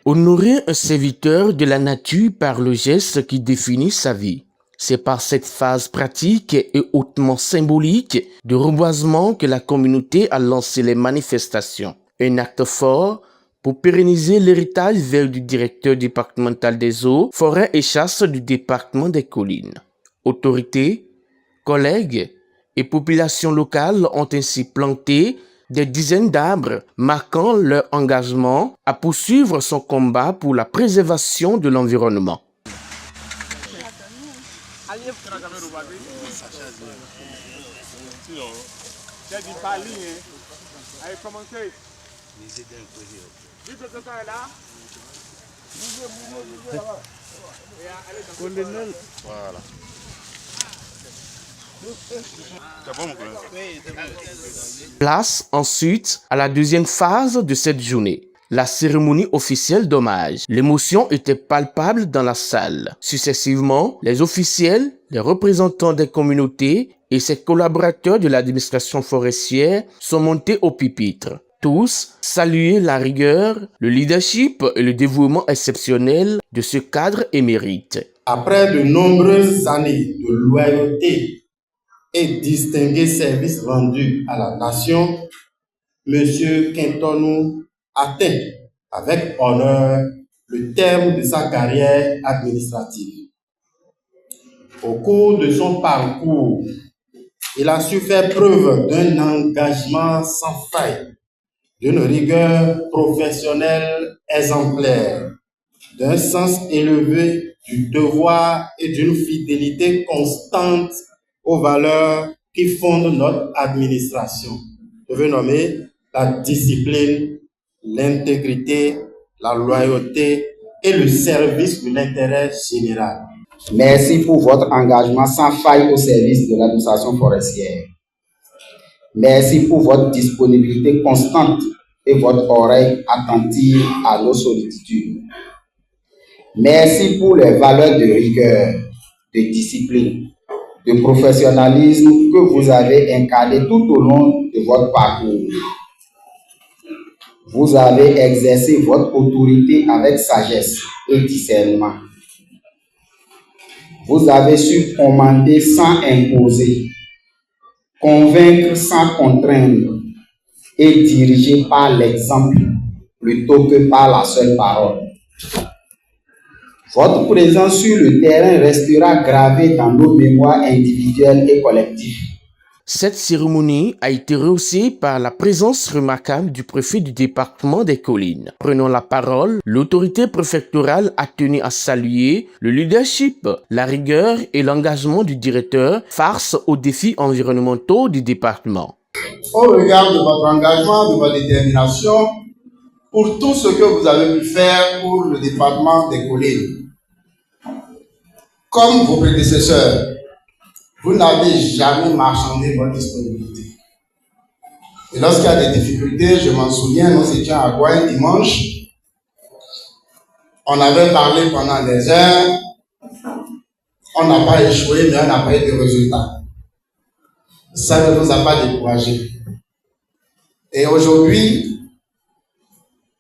Honorer un serviteur de la nature par le geste qui définit sa vie. C'est par cette phase pratique et hautement symbolique de reboisement que la communauté a lancé les manifestations. Un acte fort pour pérenniser l'héritage vert du directeur départemental des eaux, forêts et chasses du département des collines. Autorités, collègues et populations locales ont ainsi planté des dizaines d'arbres, marquant leur engagement à poursuivre son combat pour la préservation de l'environnement. Place ensuite à la deuxième phase de cette journée, la cérémonie officielle d'hommage. L'émotion était palpable dans la salle. Successivement, les officiels, les représentants des communautés et ses collaborateurs de l'administration forestière sont montés au pupitre. Tous saluaient la rigueur, le leadership et le dévouement exceptionnel de ce cadre émérite. Après de nombreuses années de loyauté et distingués services rendus à la nation, M. Quintonou atteint avec honneur le terme de sa carrière administrative. Au cours de son parcours, il a su faire preuve d'un engagement sans faille, d'une rigueur professionnelle exemplaire, d'un sens élevé du devoir et d'une fidélité constante aux valeurs qui fondent notre administration. Je veux nommer la discipline, l'intégrité, la loyauté et le service de l'intérêt général. Merci pour votre engagement sans faille au service de l'administration forestière. Merci pour votre disponibilité constante et votre oreille attentive à nos sollicitudes. Merci pour les valeurs de rigueur, de discipline, de professionnalisme que vous avez incarné tout au long de votre parcours. Vous avez exercé votre autorité avec sagesse et discernement. Vous avez su commander sans imposer, convaincre sans contraindre et diriger par l'exemple plutôt que par la seule parole. Votre présence sur le terrain restera gravée dans nos mémoires individuelles et collectives. Cette cérémonie a été rehaussée par la présence remarquable du préfet du département des collines. Prenant la parole, l'autorité préfectorale a tenu à saluer le leadership, la rigueur et l'engagement du directeur face aux défis environnementaux du département. Au regard de votre engagement, de votre détermination, pour tout ce que vous avez pu faire pour le département des collines, comme vos prédécesseurs, vous n'avez jamais marchandé votre disponibilité. Et lorsqu'il y a des difficultés, je m'en souviens, nous étions à Gouin dimanche, on avait parlé pendant des heures, on n'a pas échoué, mais on n'a pas eu de résultats. Ça ne nous a pas découragés. Et aujourd'hui,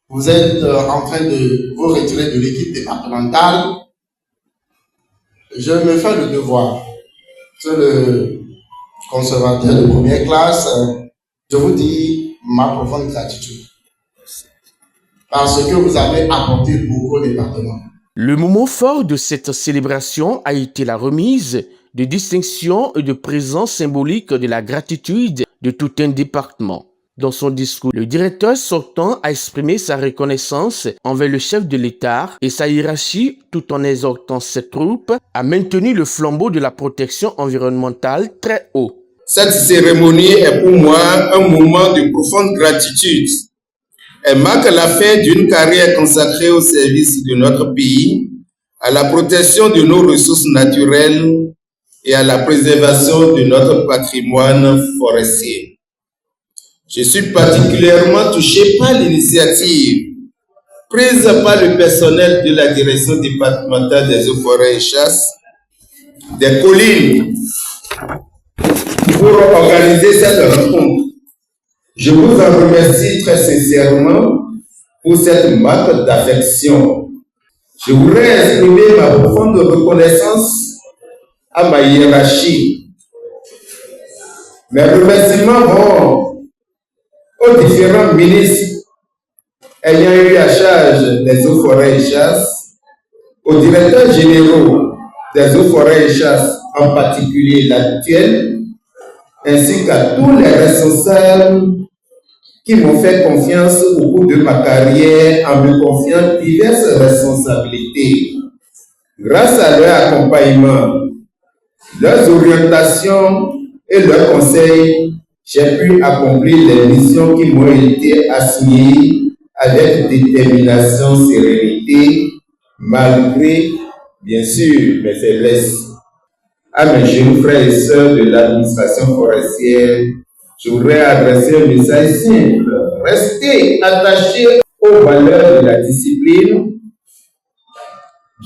vous êtes en train de vous retirer de l'équipe départementale. Je me fais le devoir. C'est le conservateur de première classe. Je vous dis ma profonde gratitude. Parce que vous avez apporté beaucoup au département. Le moment fort de cette célébration a été la remise de distinctions et de présence symbolique de la gratitude de tout un département. Dans son discours, le directeur sortant a exprimé sa reconnaissance envers le chef de l'État et sa hiérarchie tout en exhortant ses troupes à maintenir le flambeau de la protection environnementale très haut. Cette cérémonie est pour moi un moment de profonde gratitude. Elle marque la fin d'une carrière consacrée au service de notre pays, à la protection de nos ressources naturelles et à la préservation de notre patrimoine forestier. Je suis particulièrement touché par l'initiative prise par le personnel de la direction départementale des eaux, forêts et chasses des collines pour organiser cette rencontre. Je vous en remercie très sincèrement pour cette marque d'affection. Je voudrais exprimer ma profonde reconnaissance à ma hiérarchie. Mes remerciements vont aux différents ministres ayant eu à charge des eaux, forêts et chasses, aux directeurs généraux des eaux, forêts et chasses, en particulier l'actuel, ainsi qu'à tous les responsables qui m'ont fait confiance au cours de ma carrière en me confiant diverses responsabilités. Grâce à leur accompagnement, leurs orientations et leurs conseils, j'ai pu accomplir les missions qui m'ont été assignées avec détermination, sérénité, malgré, bien sûr, mes faiblesses. À mes jeunes frères et sœurs de l'administration forestière, je voudrais adresser un message simple. Restez attachés aux valeurs de la discipline,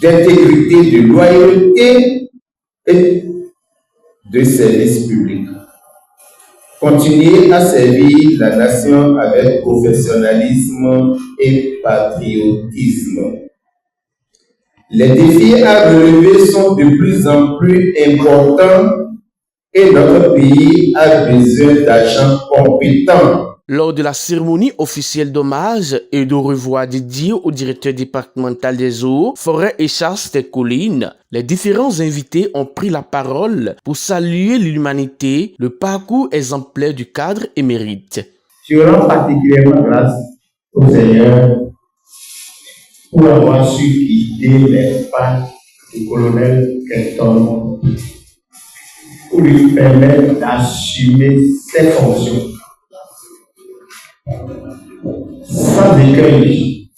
d'intégrité, de loyauté et de service public. Continuez à servir la nation avec professionnalisme et patriotisme. Les défis à relever sont de plus en plus importants et notre pays a besoin d'agents compétents. Lors de la cérémonie officielle d'hommage et de revoir dédiée au directeur départemental des eaux, forêts et chasses des collines, les différents invités ont pris la parole pour saluer l'humanité, le parcours exemplaire du cadre émérite. Je rends particulièrement grâce au Seigneur pour avoir su guider les pas du colonel Kenton, pour lui permettre d'assumer ses fonctions sans écueil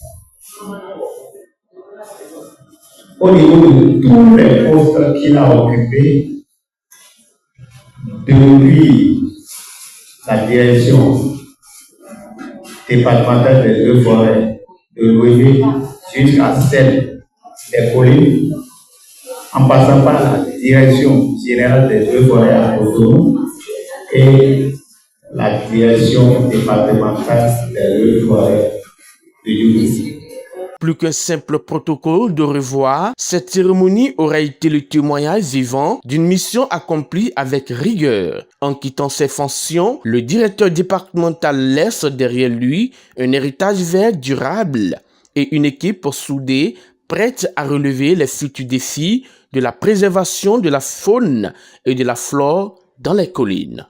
au niveau de tous les postes qu'il a occupés depuis la direction départementale des eaux, forêts de l'OEV jusqu'à celle des collines, en passant par la direction générale des eaux, forêts à Cotonou et la direction départementale des eaux, forêts de Yopougon. Plus qu'un simple protocole de revoir, cette cérémonie aura été le témoignage vivant d'une mission accomplie avec rigueur. En quittant ses fonctions, le directeur départemental laisse derrière lui un héritage vert durable et une équipe soudée, prête à relever les futurs défis de la préservation de la faune et de la flore dans les collines.